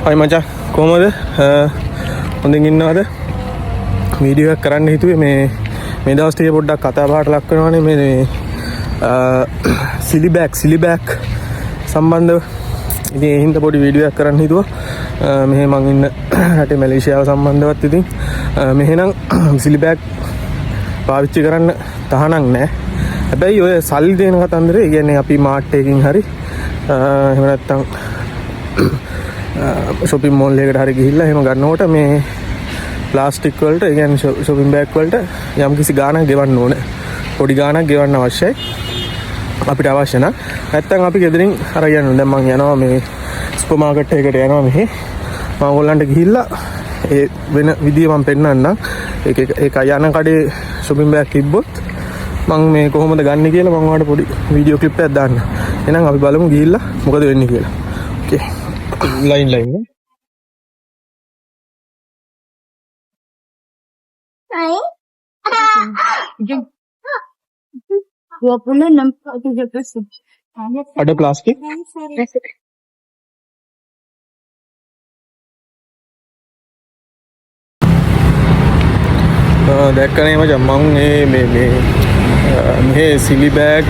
හයි මචං කොහමද? හොඳින් ඉන්නවද? වීඩියෝ එකක් කරන්න හිතුවේ මේ දවස් ටිකේ පොඩ්ඩක් කතා බහට ලක් වෙනවානේ මේ සිලි බෑග් සම්බන්ධව. ඉතින් ඒ හින්දා පොඩි වීඩියෝ එකක් කරන්න හිතුවා. මෙහෙ මං ඉන්න රටේ මැලේසියාව සම්බන්ධවත් ඉතින් මෙහෙනම් සිලි බෑග් පාවිච්චි කරන්න තහනම් නැහැ. හැබැයි ඔය සල්ලි දෙන කතන්දරේ කියන්නේ අපි මාර්ට් එකකින් හරි එහෙම නැත්නම් shopping mall එකකට හරි ගිහිල්ලා එහෙම ගන්නකොට මේ ප්ලාස්ටික් වලට ඒ කියන්නේ shopping bag වලට යම් කිසි ගාණක් ගෙවන්න ඕනේ. පොඩි ගාණක් ගෙවන්න අවශ්‍යයි. අපිට අවශ්‍ය නම් නැත්නම් අපි ගෙදරින් අරගෙන යනවා. දැන් මම යනවා මේ සුපර් මාකට් එකකට යනවා මෙහි. මම ඕගොල්ලන්ට ගිහිල්ලා ඒ වෙන විදිය මම පෙන්නන්නම්. ඒක යන කඩේ shopping bag තිබ්බොත් මම මේ කොහොමද ගන්න කියලා මම ඔයාලට පොඩි වීඩියෝ ක්ලිප් එකක් දාන්න. එහෙනම් අපි බලමු ගිහිල්ලා මොකද වෙන්නේ කියලා. ඕකේ. लाइन में ada plastik දැක්කනේ මචං මම මේ සිලි බෑග්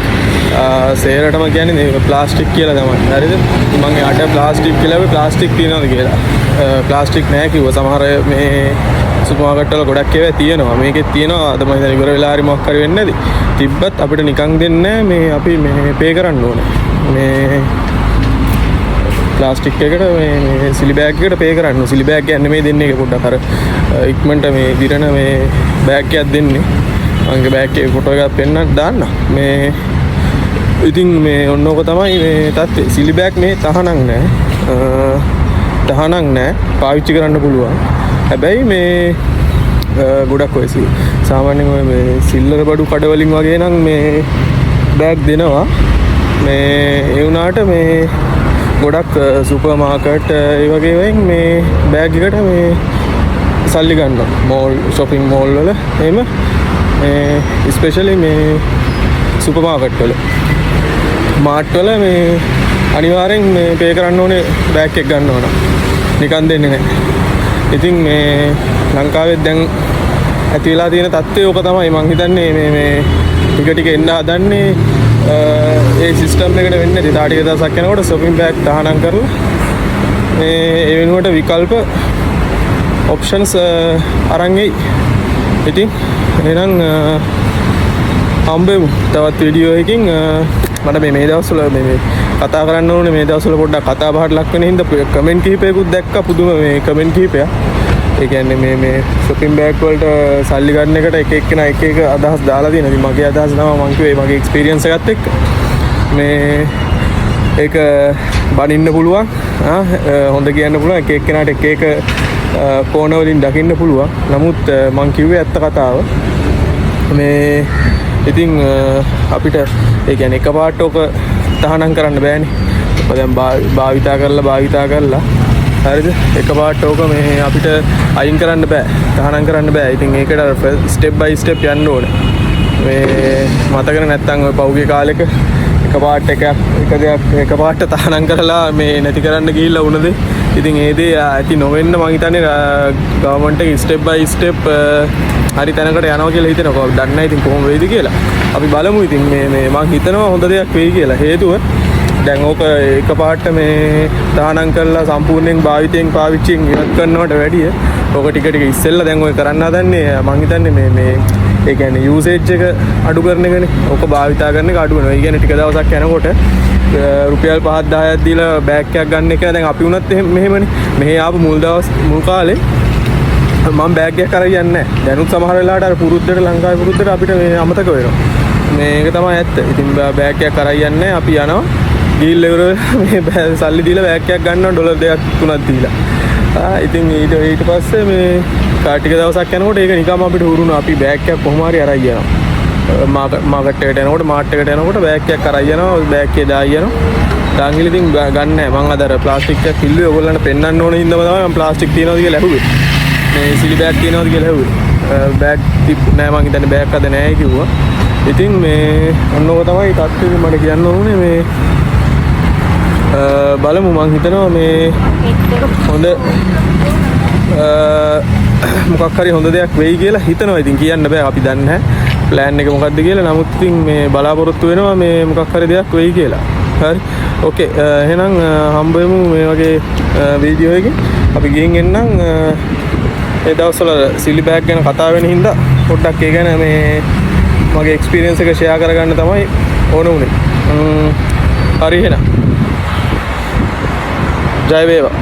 සේරටම කියන්නේ ප්ලාස්ටික් කියලා තමයි. හරිද? මම අඩ ප්ලාස්ටික් කියලා ප්ලාස්ටික් තියනවාද කියලා. ප්ලාස්ටික් නැහැ කිව්වා. සමහර මේ සුපර් මාකට් වල ගොඩක් ඒවා තියෙනවා. මේකෙත් තියෙනවා. අද මම හිතන්නේ ඉවර වෙලා හරි මොකක් හරි වෙන්නේ නැති. තිබ්බත් අපිට නිකන් දෙන්නේ මේ අපි මේ පේ කරන්න ඕනේ. මේ ප්ලාස්ටික් එකකට මේ සිලි බෑග් එකට පේ කරන්න. සිලි බෑග් කියන්නේ මේ දෙන්නේ එක පොඩ්ඩක් අර ඉක්මනට මේ දිරන මේ බෑග් එකක් දෙන්නේ. මගේ බෑග් එකේ ෆොටෝ එකක් පෙන්නන්න දාන්න. මේ ඉතින් මේ ඔන්නෝක තමයි මේ තත්ත්වය. සිලි බෑග් මේ තහනම් නැහැ. පාවිච්චි කරන්න පුළුවන්. හැබැයි මේ ගොඩක් ඔය සාමාන්‍යයෙන් ඔය මේ සිල්ලර බඩු කඩවලින් වගේ නම් මේ බෑග් දෙනවා. මේ ඒ වුණාට මේ ගොඩක් සුපර් මාකට් ඒ වගේ වයින් මේ බෑග් එකට මේ සල්ලි ගන්නවා. මෝල් shopping mall වල එහෙම ස්පෙෂලි මේ සුපර් මාකට් වල මාර්ට් වල මේ අනිවාර්යෙන් මේ පේ කරන්න ඕනේ බෑග් එක ගන්න ඕන. නිකන් දෙන්නේ නැහැ. ඉතින් මේ ලංකාවේ දැන් ඇති වෙලා තියෙන තත්ත්වය ඕක තමයි. මං හිතන්නේ මේ ටික ටික එන්න හදන්නේ ඒ සිස්ටම් එකට වෙන්නේ නැති. තා ටික දවසක් යනකොට shopping bag තහනම් කරලා මේ ඒ වෙනුවට විකල්ප options අරන් එයි. ඉතින් එහෙනම් හම්බෙමු තවත් වීඩියෝ එකකින්. මට මේ දවස්වල මේ කතා කරන්න ඕනේ. මේ දවස්වල පොඩ්ඩක් කතා බහට ලක් වෙන හින්දා කමෙන්ට් කිහිපයකුත් දැක්කා. පුදුම මේ කමෙන්ට් කිහිපයක්. ඒ කියන්නේ මේ shopping bag වලට සල්ලි ගන්න එකට එක එක්කෙනා එක එක අදහස් දාලා තියෙනවා. ඉතින් මගේ අදහස තමයි මම කිව්වේ මගේ එක්ස්පීරියන්ස් එකත් එක්ක මේ ඒක බනින්න පුළුවන්. හොඳ කියන්න පුළුවන්. එක එක්කෙනාට එක එක කෝණ වලින් දකින්න පුළුවන්. නමුත් මම කිව්වේ ඇත්ත කතාව. මේ ඉතින් අපිට ඒ කියන්නේ එකපාරට ඔක තහනම් කරන්න බෑනේ. දැන් භාවිතා කරලා හරිද? එකපාරට ඔක මේ අපිට අයින් කරන්න බෑ. තහනම් කරන්න බෑ. ඉතින් ඒකට ස්ටෙප් බයි ස්ටෙප් යන්න ඕනේ. මේ මතකද නැත්නම් ඔය පෞගේ කාලෙක එකපාරට එකපාරට තහනම් කරලා මේ නැති කරන්න ගිහිල්ලා වුණද? ඉතින් ඒ දේ ඇති නොවෙන්න මං හිතන්නේ ගවර්න්මන්ට් එක ස්ටෙප් බයි ස්ටෙප් හරි තැනකට යනවා කියලා හිතෙනවා. දන්නේ නැහැ ඉතින් කොහොම වෙයිද කියලා. අපි බලමු. ඉතින් මේ මං හිතනවා හොඳ දෙයක් වෙයි කියලා. හේතුව දැන් ඕක එකපාරට මේ තහනම් කරලා සම්පූර්ණයෙන් පාවිච්චියෙන් ඉවත් කරනවට වැඩිය ඕක ටික ටික ඉස්සෙල්ලා දැන් ඔය කරන්න හදන්නේ මං හිතන්නේ මේ ඒ කියන්නේ යූසේජ් එක අඩු කරන එකනේ. ඕක භාවිතා කරන එක අඩු වෙනවා. ඒ කියන්නේ ටික දවසක් යනකොට රුපියල් 5,000ක් දීලා බෑග් එකක් ගන්න එක දැන් අපි වුණත් මෙහෙමනේ. මෙහෙ ආපු මුල් කාලේ මම බෑග් එකක් අරන් යන්නේ නැහැ. දැනුත් සමහර වෙලාවට අර පුරුද්දට ලංකාවේ පුරුද්දට අපිට මේ අමතක වෙනවා. මේක තමයි ඇත්ත. ඉතින් බෑග් එකක් අරන් යන්නේ නැහැ. අපි යනවා ගිහිල්ලා ඉවර මේ සල්ලි දීලා බෑග් එකක් ගන්නවා $2 2ක් 3ක් දීලා. ඉතින් ඊට පස්සේ මේ ටික දවසක් යනකොට ඒක නිකම්ම අපිට හුරුුණා. අපි බෑග් එකක් කොහොම හරි අරන් යනවා. මාකට් එකට යනකොට බෑග් එකක් අරන් යනවා. බෑග් එකේ දායි යනවා. දාංගිලි ඉතින් ගන්න නැහැ. මම අද අර ප්ලාස්ටික් එකක් කිල්ලුවේ ඔයගොල්ලන්ට පෙන්වන්න ඕන හින්දාම තමයි මම ප්ලාස්ටික් තියනවාද කියලා ඇහුවේ. මේ සිලි බෑග් තියනවාද කියලා ඇහුවේ. බෑග් නෑ මං හිතන්නේ බෑග් අද නෑ කිව්වා. ඉතින් මේ ඔන්නෝක තමයි තත්ත්වෙ මට කියන්න ඕනේ මේ බලමු මං හිතනවා මේ හොඳ මොකක් හරි හොඳ දෙයක් වෙයි කියලා හිතනවා. ඉතින් කියන්න බෑ, අපි දන්නේ නැහැ ප්ලෑන් එක මොකක්ද කියලා. නමුත් ඉතින් මේ බලාපොරොත්තු වෙනවා මේ මොකක් හරි දෙයක් වෙයි කියලා. හරි ඕකේ, එහෙනම් හම්බ වෙමු මේ වගේ වීඩියෝ එකකින්. අපි ගිහින් එන්නම්. ඒ දවස්වල සිලි බෑග් ගැන කතා වෙන හින්දා පොඩ්ඩක් ඒ ගැන මේ මගේ එක්ස්පීරියන්ස් එක ෂෙයා කරගන්න තමයි ඕන උනේ. හරි එහෙනම් ජය වේවා.